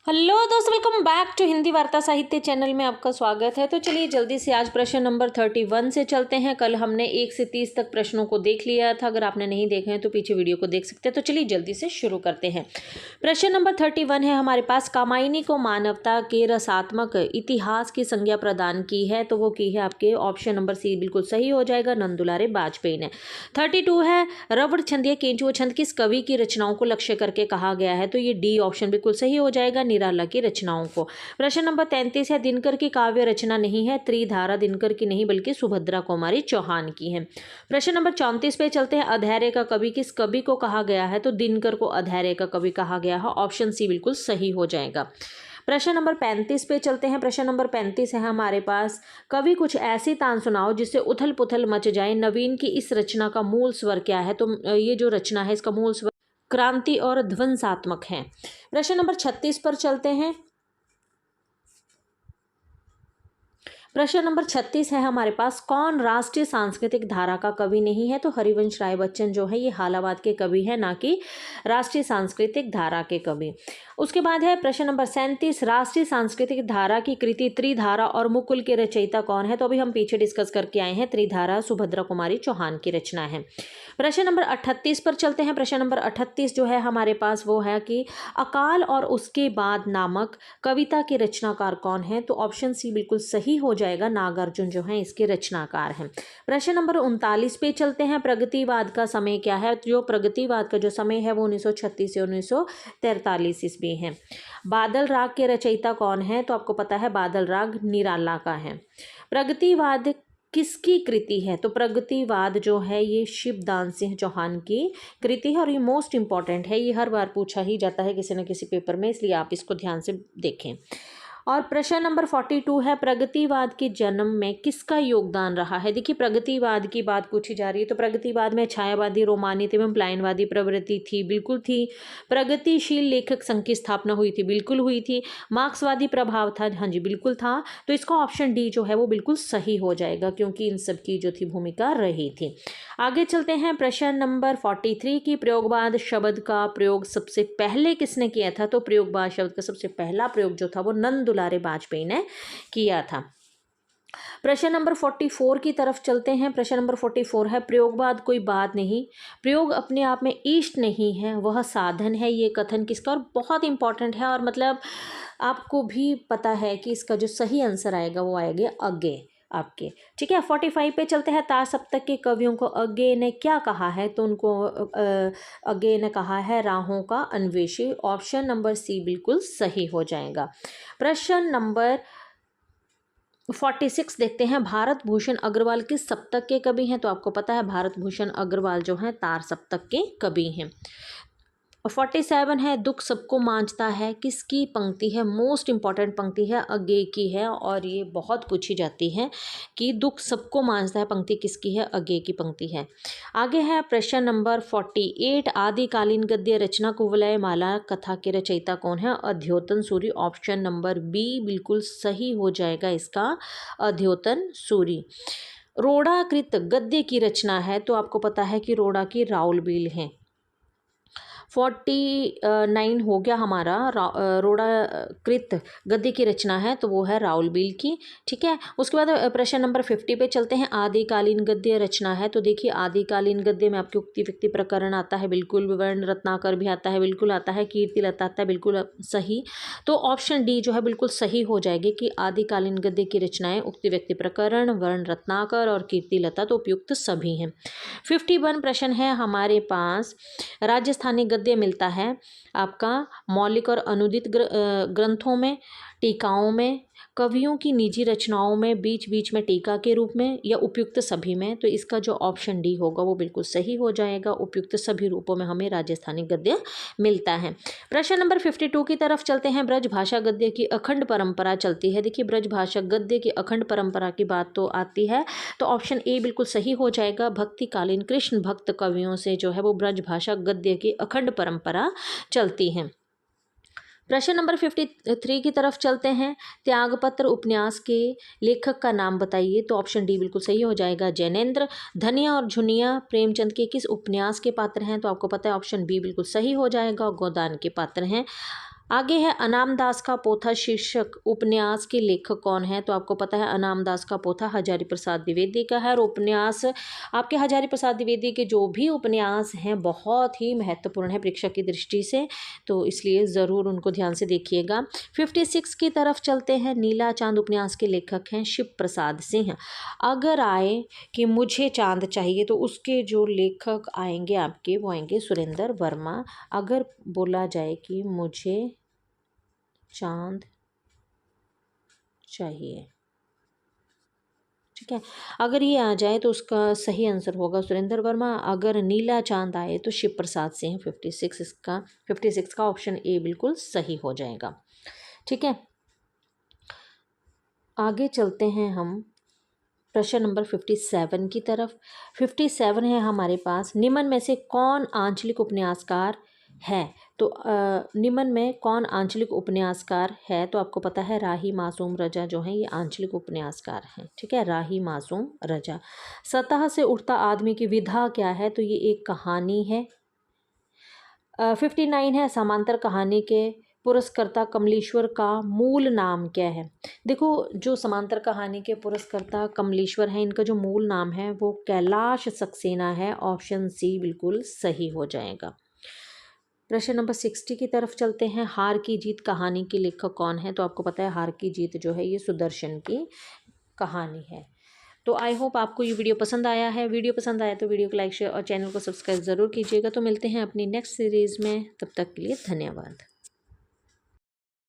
Hello दोस्तों, welcome back to Hindi वार्ता साहित्य चैनल में आपका स्वागत है। तो चलिए जल्दी से आज प्रश्न नंबर 31 से चलते हैं। कल हमने 1 से 30 तक प्रश्नों को देख लिया था। अगर आपने नहीं देखे हैं तो पीछे वीडियो को देख सकते हैं। तो चलिए जल्दी से शुरू करते हैं। प्रश्न नंबर 31 है हमारे पास, कामायनी को मानवता के रसात्मक इतिहास की संज्ञा प्रदान की है। तो वो की है आपके ऑप्शन नंबर सी बिल्कुल सही हो जाएगा, नंदुलारे बाजपेयी ने। 32 है, रवड़ छंद या केंचुआ छंद किस कवि की रचनाओं को लक्ष्य करके कहा गया है। तो ये डी ऑप्शन बिल्कुल सही हो जाएगा, निराला की रचनाओं को। प्रश्न नंबर 33 है, दिनकर की काव्य रचना नहीं है। त्रिधारा दिनकर की नहीं बल्कि सुभद्रा कुमारी चौहान की है। प्रश्न नंबर 34 पे चलते हैं, अधैर्य का कवि किस कवि को कहा गया है। तो दिनकर को अधैर्य का कवि कहा गया है, ऑप्शन सी बिल्कुल सही हो जाएगा। प्रश्न नंबर 35 पे चलते हैं। प्रश्न नंबर 35 है हमारे पास, कवि कुछ ऐसी तान सुनाओ जिससे उथल पुथल मच जाए। नवीन की इस रचना का मूल स्वर क्या है। तो ये जो रचना है इसका मूल स्वर क्रांति और ध्वंसात्मक है। प्रश्न नंबर 36 पर चलते हैं। प्रश्न नंबर 36 है हमारे पास, कौन राष्ट्रीय सांस्कृतिक धारा का कवि नहीं है। तो हरिवंश राय बच्चन जो है ये हालावाद के कवि है, ना कि राष्ट्रीय सांस्कृतिक धारा के कवि। उसके बाद है प्रश्न नंबर 37, राष्ट्रीय सांस्कृतिक धारा की कृति त्रिधारा और मुकुल के रचयिता कौन है। तो अभी हम पीछे डिस्कस करके आए हैं, त्रिधारा सुभद्रा कुमारी चौहान की रचना है। प्रश्न नंबर 38 पर चलते हैं। प्रश्न नंबर 38 जो है हमारे पास वो है कि अकाल और उसके बाद नामक कविता के रचनाकार कौन है। तो ऑप्शन सी बिल्कुल सही हो जाएगा, नागार्जुन जो है इसके रचनाकार हैं। प्रश्न नंबर 39 पे चलते हैं, प्रगतिवाद का समय क्या है। जो प्रगतिवाद का जो समय है वो 1936 से 1943 ईस्वी है। बादल राग के रचयिता कौन है। तो आपको पता है बादल राग निराला का है। प्रगतिवाद किसकी कृति है। तो प्रगतिवाद जो है ये शिवदान सिंह चौहान की कृति है और ये मोस्ट इंपॉर्टेंट है, ये हर बार पूछा ही जाता है किसी न किसी पेपर में, इसलिए आप इसको ध्यान से देखें। और प्रश्न नंबर 42 है, प्रगतिवाद के जन्म में किसका योगदान रहा है। देखिए प्रगतिवाद की बात पूछी जा रही है, तो प्रगतिवाद में छायावादी, रोमानित एवं पलायनवादी प्रवृत्ति थी, बिल्कुल थी। प्रगतिशील लेखक संघ की स्थापना हुई थी, बिल्कुल हुई थी। मार्क्सवादी प्रभाव था, हाँ जी बिल्कुल था। तो इसका ऑप्शन डी जो है वो बिल्कुल सही हो जाएगा, क्योंकि इन सब की जो थी भूमिका रही थी। आगे चलते हैं। प्रश्न नंबर 43 की, प्रयोगवाद शब्द का प्रयोग सबसे पहले किसने किया था। तो प्रयोगवाद शब्द का सबसे पहला प्रयोग जो था वो नंदुलारे बाजपेयी ने किया था। प्रश्न नंबर 44 की तरफ चलते हैं। प्रश्न नंबर 44 है, प्रयोगवाद कोई बात नहीं, प्रयोग अपने आप में इष्ट नहीं है, वह साधन है। ये कथन किसका, और बहुत इंपॉर्टेंट है, और मतलब आपको भी पता है कि इसका जो सही आंसर आएगा वो आएगा अज्ञे आपके। ठीक है, 45 पे चलते हैं। तार सप्तक के कवियों को अज्ञे ने क्या कहा है। तो उनको अज्ञे ने कहा है राहों का अन्वेषी, ऑप्शन नंबर सी बिल्कुल सही हो जाएगा। प्रश्न नंबर 46 देखते हैं, भारत भूषण अग्रवाल किस सप्तक के कवि हैं। तो आपको पता है भारत भूषण अग्रवाल जो हैं तार सप्तक के कवि हैं। 47 है, दुख सबको मांझता है किसकी पंक्ति है। मोस्ट इंपॉर्टेंट पंक्ति है, अज्ञे की है, और ये बहुत पूछी जाती है कि दुख सबको मांझता है पंक्ति किसकी है, अज्ञे की पंक्ति है। आगे है प्रश्न नंबर 48, आदिकालीन गद्य रचना कुवलय माला कथा के रचयिता कौन है। अद्योतन सूरी, ऑप्शन नंबर बी बिल्कुल सही हो जाएगा इसका, अद्योतन सूरी। रोड़ाकृत गद्य की रचना है। तो आपको पता है कि रोड़ा की राउलबील है। 49 हो गया हमारा, रोड़ाकृत गद्य की रचना है तो वो है राउलबील की। ठीक है, उसके बाद प्रश्न नंबर 50 पे चलते हैं। आदिकालीन गद्य रचना है। तो देखिए आदिकालीन गद्य में आपकी उक्ति व्यक्ति प्रकरण आता है, बिल्कुल। विवरण रत्नाकर भी आता है, बिल्कुल आता है। कीर्तिलता आता है, बिल्कुल सही। तो ऑप्शन डी जो है बिल्कुल सही हो जाएगी कि आदिकालीन गद्य की रचनाएं उक्ति व्यक्ति प्रकरण, वर्ण रत्नाकर और कीर्तिलता, तो उपयुक्त सभी हैं। 51 प्रश्न है हमारे पास, राजस्थानी गद्य मिलता है आपका मौलिक और अनुदित ग्रंथों में, टीकाओं में, कवियों की निजी रचनाओं में, बीच बीच में टीका के रूप में, या उपयुक्त सभी में। तो इसका जो ऑप्शन डी होगा वो बिल्कुल सही हो जाएगा, उपयुक्त सभी रूपों में हमें राजस्थानी गद्य मिलता है। प्रश्न नंबर 52 की तरफ चलते हैं। ब्रज भाषा गद्य की अखंड परंपरा चलती है। देखिए ब्रज भाषा गद्य की अखंड परंपरा की बात तो आती है, तो ऑप्शन ए बिल्कुल सही हो जाएगा। भक्तिकालीन कृष्ण भक्त कवियों से जो है वो ब्रज भाषा गद्य की अखंड परंपरा चलती है। प्रश्न नंबर 53 की तरफ चलते हैं। त्यागपत्र उपन्यास के लेखक का नाम बताइए। तो ऑप्शन डी बिल्कुल सही हो जाएगा, जैनेन्द्र। धनिया और झुनिया प्रेमचंद के किस उपन्यास के पात्र हैं। तो आपको पता है ऑप्शन बी बिल्कुल सही हो जाएगा, गोदान के पात्र हैं। आगे है अनाम दास का पोथा शीर्षक उपन्यास के लेखक कौन है? तो आपको पता है अनाम दास का पोथा हजारी प्रसाद द्विवेदी का है। और उपन्यास आपके हजारी प्रसाद द्विवेदी के जो भी उपन्यास हैं बहुत ही महत्वपूर्ण है परीक्षा की दृष्टि से, तो इसलिए ज़रूर उनको ध्यान से देखिएगा। 56 की तरफ चलते हैं। नीला चांद उपन्यास के लेखक हैं शिव प्रसाद सिंह। अगर आए कि मुझे चांद चाहिए तो उसके जो लेखक आएंगे आपके वो आएंगे सुरेंद्र वर्मा। अगर बोला जाए कि मुझे चांद चाहिए, ठीक है, अगर ये आ जाए तो उसका सही आंसर होगा सुरेंद्र वर्मा। अगर नीला चांद आए तो शिव प्रसाद सिंह। 56 का ऑप्शन ए बिल्कुल सही हो जाएगा। ठीक है, आगे चलते हैं हम प्रश्न नंबर 57 की तरफ। 57 है हमारे पास, निम्न में से कौन आंचलिक उपन्यासकार है? तो निम्न में कौन आंचलिक उपन्यासकार है? तो आपको पता है राही मासूम रजा जो है ये आंचलिक उपन्यासकार हैं। ठीक है, राही मासूम रजा। सतह से उठता आदमी की विधा क्या है? तो ये एक कहानी है। 59 है, समांतर कहानी के पुरस्कर्ता कमलेश्वर का मूल नाम क्या है? देखो, जो समांतर कहानी के पुरस्कर्ता कमलेश्वर हैं इनका जो मूल नाम है वो कैलाश सक्सेना है। ऑप्शन सी बिल्कुल सही हो जाएगा। प्रश्न नंबर 60 की तरफ चलते हैं। हार की जीत कहानी के लेखक कौन है? तो आपको पता है हार की जीत जो है ये सुदर्शन की कहानी है। तो आई होप आपको ये वीडियो पसंद आया है। वीडियो पसंद आया तो वीडियो को लाइक शेयर और चैनल को सब्सक्राइब ज़रूर कीजिएगा। तो मिलते हैं अपनी नेक्स्ट सीरीज़ में, तब तक के लिए धन्यवाद।